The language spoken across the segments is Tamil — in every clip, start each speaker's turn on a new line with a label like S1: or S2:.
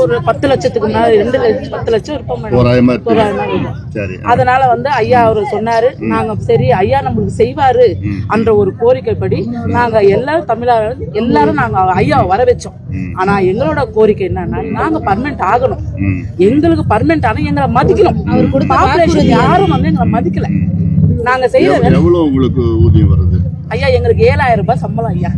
S1: ஒரு 10 லட்சத்துக்கு மேல 10 லட்சம் இருப்போம். அதனால வந்து ஐயா அவரு சொன்னாரு, நாங்க சரி ஐயா நம்மளுக்கு செய்வாரு என்ற ஒரு கோரிக்கைப்படி நாங்க எல்லாரும் தமிழர்கள் எல்லாரும் நாங்க ஐயாவை வர வச்சோம். ஆனா எங்களோட கோரிக்கை என்னன்னா, நாங்க பர்மனெண்ட் ஆகணும். எங்களுக்கு பர்மனெண்ட் ஆனா எங்களை மதிக்கணும். பாப்புலேஷன் யாரும் வந்து எங்களை மதிக்கல. நாங்க செய்யறது
S2: உங்களுக்கு ஊதியம் வருது
S1: ஐயா, எங்களுக்கு 7000 ரூபாய் சம்பளம் ஐயா.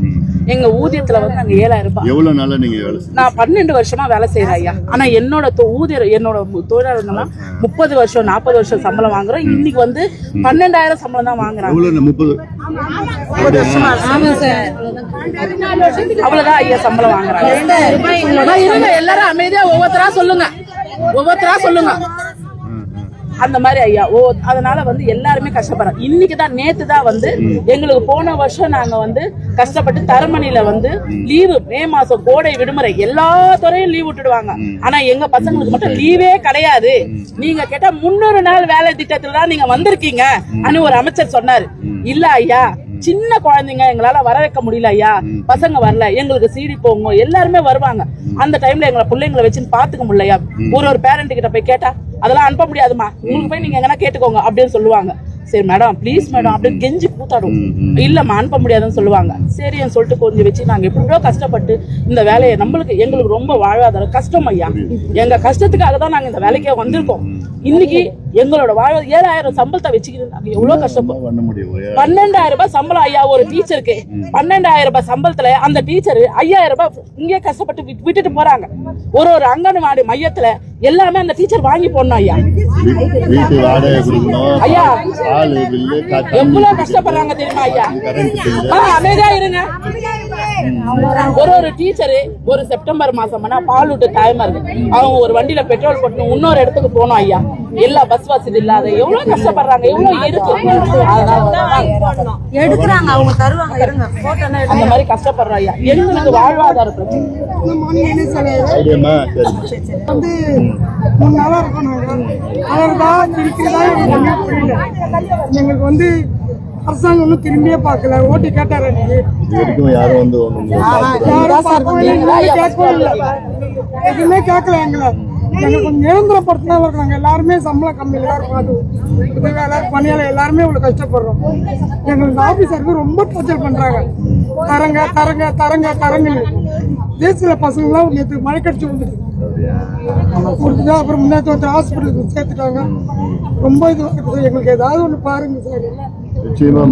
S1: எங்க ஊதியத்துல வந்து நாங்க 7000 ரூபாய்.
S2: எவ்வளவு நாளா நீங்க வேலை செய்யறீங்க?
S1: நான் 12 வருஷமா வேலை செய்யறேன் ஐயா. ஆனா என்னோட ஊதியம் என்னோட தொழிலாளர்னா 30 வருஷம் 40 வருஷம் சம்பளம் வாங்குறோம். இன்னைக்கு வந்து 12000 சம்பளம் தான் வாங்குறாங்க.
S2: 30
S1: வருஷமா அவ்வளவுதான் ஐயா சம்பளம் வாங்குறாங்க. எல்லாரும் அமைதியா ஒவ்வொருத்தரா சொல்லுங்க. அந்த மாதிரி ஐயா. அதனால வந்து எல்லாருமே கஷ்டப்படுறோம். இன்னைக்குதான் நேத்து தான் வந்து எங்களுக்கு போன வருஷம் நாங்க வந்து கஷ்டப்பட்டு தரமணியில வந்து லீவு, மே மாசம் கோடை விடுமுறை எல்லா துறையும் லீவ் விட்டுடுவாங்க. ஆனா எங்க பசங்களுக்கு மட்டும் லீவே கிடையாது. நீங்க கேட்டா 300 நாள் வேலை திட்டத்துல தான் நீங்க வந்திருக்கீங்க அனு ஒரு அமைச்சர் சொன்னாரு. இல்ல ஐயா, சின்ன குழந்தைங்க எங்களால வர வைக்க முடியல ஐயா, பசங்க வரல, எங்களுக்கு சீடி போங்க, எல்லாருமே வருவாங்க. அந்த டைம்ல எங்களை பிள்ளைங்களை வச்சுன்னு பாத்துக்க முடியலையா. ஒரு பேரண்ட் கிட்ட போய் கேட்டா அதெல்லாம் அனுப்ப முடியாதுமா, உங்களுக்கு போய் நீங்க எங்கன்னா கேட்டுக்கோங்க அப்படின்னு சொல்லுவாங்க. சரி மேடம் ப்ளீஸ் மேடம் அப்படின்னு கெஞ்சி கூத்தாடும். இல்லம்மா அனுப்ப முடியாதுன்னு சொல்லுவாங்க. சரின்னு சொல்லிட்டு கொஞ்சம் வச்சு நாங்க எப்படியோ கஷ்டப்பட்டு இந்த வேலையை எங்களுக்கு ரொம்ப வாழ்வாதாரம் கஷ்டம் ஐயா. எங்க கஷ்டத்துக்காக தான் நாங்க இந்த வேலைக்கே வந்திருக்கோம். இன்னைக்கு எங்களோட 7000 சம்பளத்தை வச்சுக்கிட்டு நாங்க எவ்வளவு கஷ்டப்படும். 12000 ரூபாய் சம்பளம் ஐயா ஒரு டீச்சருக்கு. 12000 ரூபாய் சம்பளத்துல அந்த டீச்சர் 5000 ரூபாய் இங்கே கஷ்டப்பட்டு விட்டுட்டு போறாங்க. ஒரு அங்கன்வாடி மையத்துல எல்லாமே அந்த டீச்சர் வாங்கி போடணும் ஐயா. ஐயா எவ்வளவு கஷ்டப்படுறாங்க தெரியுமா ஐயா. அமைதியா இருங்க. ஒரு டீச்சரு ஒரு செப்டம்பர் மாசம் பால் விட்டு டைமா இருக்கு, அவங்க ஒரு வண்டியில பெட்ரோல் போட்டு இன்னொரு இடத்துக்கு போனோம் ஐயா. எல்லா பஸ் வசதி இல்லாத எவ்வளவு கஷ்டப்படுறாங்க, எவ்வளவு இருக்கு.
S3: எடுக்கிறாங்க அவங்க தருவாங்க.
S1: அந்த மாதிரி கஷ்டப்படுறோம் ஐயா. எங்களுக்கு வாழ்வாதார பிரச்சனை
S4: வந்து 3 நாளா இருக்கணும். எங்களுக்கு வந்து அரசாங்கம் ஒன்றும் திரும்பியே பார்க்கல. ஓட்டு கேட்டாரு
S2: யாரும் வந்து
S4: எதுவுமே கேட்கல. எங்களுக்கு கொஞ்சம் நிரந்தரப்படுத்தினா இருக்கிறாங்க. எல்லாருமே சம்பளம் கம்மி, எல்லாரும் பணியாளர் எல்லாருமே இவ்வளவு கஷ்டப்படுறோம். எங்களுக்கு ஆபீசருக்கு ரொம்ப டார்ச்சர் பண்றாங்க. தரங்கன்னு தேசிய பசங்களாம் நேற்று மழை கடிச்சு வந்துட்டு அப்புறம் முன்னாடி வந்து ஹாஸ்பிட்டலுக்கு சேர்த்துட்டாங்க. ரொம்ப இது எங்களுக்கு ஏதாவது ஒண்ணு பாருங்க சார்.
S2: நிச்சயமா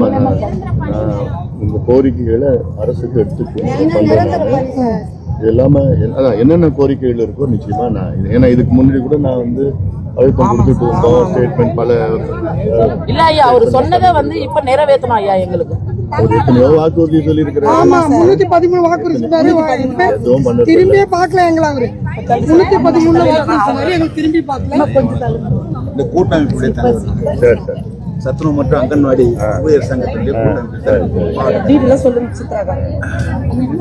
S2: உங்க கோரிக்கைகளை அரசுக்கு எடுத்துட்டு எல்லாமே என்னென்ன கோரிக்கைகள் இருக்கோ நிச்சயமா ஏன்னா இதுக்கு முன்னாடி கூட நான் வந்து அழுத்தம் கொடுத்துட்டு இருந்தோம். ஸ்டேட்மெண்ட் பல
S1: இல்ல ஐயா, அவர் சொன்னதை வந்து இப்ப நிறைவேற்றணும் ஐயா. எங்களுக்கு
S2: வாக்குறுதி சொல்லி இருக்கிறாரு.
S4: 313 வாக்குறுதி சொன்னாரு. திரும்பியே பார்க்கல எங்களை. அவரு 313 வாக்குறுதி சொன்னாரு, எங்களுக்கு திரும்பி பார்க்கல.
S5: இந்த கூட்டமைப்புடைய தலைவர் சத்துணவு மற்றும் அங்கன்வாடி ஊழியர் சங்கத்தினுடைய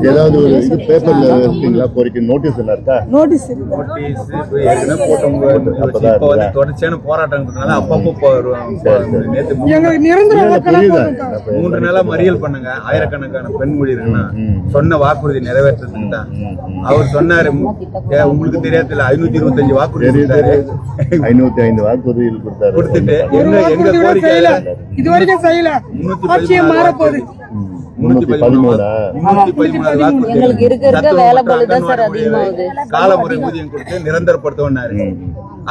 S2: ஏதாவது ஒரு இது பேப்பர்ல இருக்கீங்களா? கோரிக்கை நோட்டீஸ் என்ன இருக்கா?
S4: நோட்டீஸ்
S5: ஏற்கனவே போட்டவங்க இப்ப வந்து தொடர்ச்சியான போராட்டங்கிறதுனால அப்பப்போ நேற்று 3 நாளா மறியல் பண்ணுங்க. ஆயிரக்கணக்கான பெண் ஊழியர்கள்னா சொன்ன வாக்குறுதி நிறைவேற்றதுக்கு தான். அவர் சொன்னாரு, உங்களுக்கு தெரியாதுல 525 வாக்குறுதி
S2: 505 வாக்குறுதிகள்
S5: கொடுத்துட்டு எங்க கோரிக்கை
S4: இதுவரைக்கும் செய்யல. ஆட்சியம் மாற போகுது.
S2: 313
S5: காலமுறை ஊதியம் கொடுத்து நிரந்தரப்படுத்த.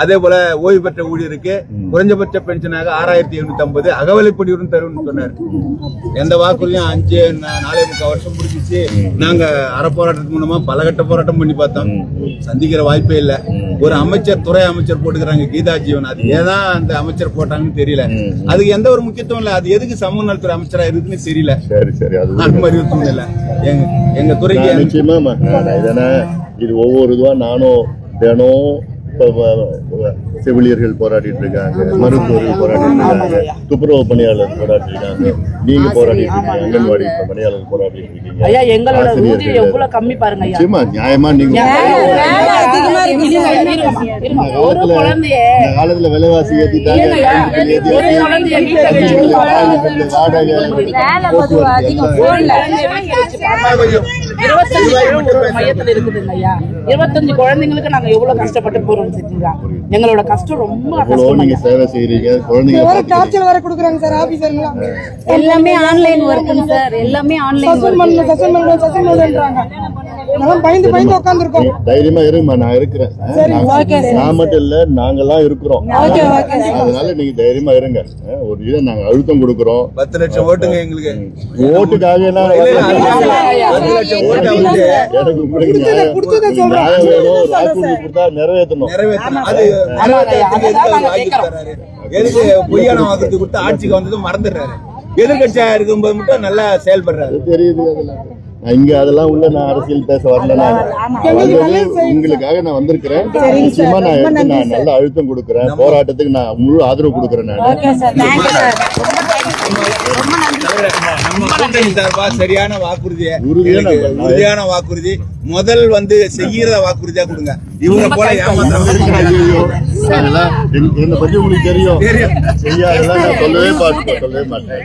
S5: அதே போல ஓய்வு பெற்ற ஊழியருக்கு குறைஞ்சபட்ச பென்ஷனாக 6750 அகவலைப்படியுடன் தரும்னு சொன்னார். எந்த வாக்குறுதியும் 4.25 வருஷம் முடிஞ்சிச்சு. நாங்க அறப்போராட்டத்தின் மூலமா பலகட்ட போராட்டம் பண்ணி பார்த்தோம், சந்திக்கிற வாய்ப்பே இல்லை. ஒரு அமைச்சர் துறை அமைச்சர் போட்டுக்கிறாங்க கீதா ஜீவன். அது ஏதான் அந்த அமைச்சர் போட்டாங்கன்னு தெரியல. அதுக்கு எந்த ஒரு முக்கியத்துவம் இல்லை. அது எதுக்கு சமூக நலத்துறை அமைச்சரா இருக்குன்னு தெரியல. அந்த மாதிரி சூழ்நிலை எங்க துறைக்கு
S2: நிச்சயமா இது ஒவ்வொரு இதுவா நானும் தினம் செவிலியர்கள் போராடிட்டு இருக்காங்க, மருத்துவர்கள் போராடிட்டு இருக்காங்க, துப்புரவு பணியாளர் போராடிட்டு இருக்காங்க, நீங்க போராடிட்டு இருக்கீங்க, அங்கன்வாடி பணியாளர் போராடிட்டு இருக்கீங்க.
S1: ஐயா எங்களோட ஊதியம் எவ்வளவு கம்மி பாருங்க ஐயா.
S2: நிச்சயமா நியாயமா நீங்க காலத்துல விலைவாசி ஏத்திட்டாங்க.
S1: 25 ஒரு மையத்துல இருக்குதுங்க ஐயா. 25 குழந்தைங்களுக்கு நாங்க எவ்வளவு கஷ்டப்பட்டு போறோம் தெரியுங்களா? எங்களோட கஷ்டம் ரொம்ப
S2: எவ்வளோ
S1: கஷ்டம்
S2: நீங்க
S1: ஐயா.
S2: சேவை செய்றீங்க, குழந்தைங்களை
S4: வேற
S2: பார்த்துக்கிறீங்க.
S4: டார்ச்சர் வேற கொடுக்குறாங்க சார் ஆபீசருங்களா.
S3: எல்லாமே ஆன்லைன் ஒர்க்குங்க சார், எல்லாமே ஆன்லைன்
S4: சஸ்பெண்ட் பண்ணுன்றாங்க. நான் பயந்து உட்காந்துருக்கோம்.
S2: தைரியமா இருங்கம்மா, நான் இருக்கிறேன். நான் மட்டும் இல்ல, நாங்கெல்லாம் இருக்கிறோம். அதனால நீங்க தைரியமா இருங்க. ஒரு இதை நாங்க அழுத்தம் கொடுக்கிறோம்.
S5: 10 லட்சம் ஓட்டுங்க எங்களுக்கு.
S2: ஓட்டுக்காக எல்லாம்
S1: ஐயா.
S5: 10 லட்சம் ஓட்டு வந்து
S2: எனக்கு உங்களுக்கு நியாயம் வேணும். ஒரு வாக்குறுதி கொடுத்தா நிறைவேற்றணும்.
S5: நிறைவேற்றணும். அது
S1: அதுதான்
S5: எதுக்கு
S1: நாங்க
S5: வாங்கி
S1: கேட்கிறோம்.
S5: தர்றாரு? எதுக்கு பொய்யான வாக்குறுதி கொடுத்து ஆட்சிக்கு வந்ததும் மறந்துடுறாரு? எதிர்கட்சியா இருக்கும்போது மட்டும் நல்லா செயல்படுறாரு.
S2: அது தெரியுது. அதெல்லாம் நான் இங்க அதெல்லாம் உள்ள நான் அரசியல் பேச வரல. நான் வந்தது உங்களுக்காக நான் வந்திருக்கிறேன். நிச்சயமா நான் எடுத்து நான் நல்ல அழுத்தம் கொடுக்கிறேன். போராட்டத்துக்கு நான் முழு ஆதரவு கொடுக்கிறேன்.
S5: நம்ம கூட்டணி சார்பா சரியான வாக்குறுதியை,
S2: உறுதியான
S5: எனக்கு உறுதியான வாக்குறுதி, முதல் வந்து செய்யற வாக்குறுதியா கொடுங்க. இவங்க போல ஏமாத்துறவங்க
S2: என்னை பத்தி உங்களுக்கு தெரியும். செய்யாதெல்லாம் நான் சொல்லவே மாட்டேன்.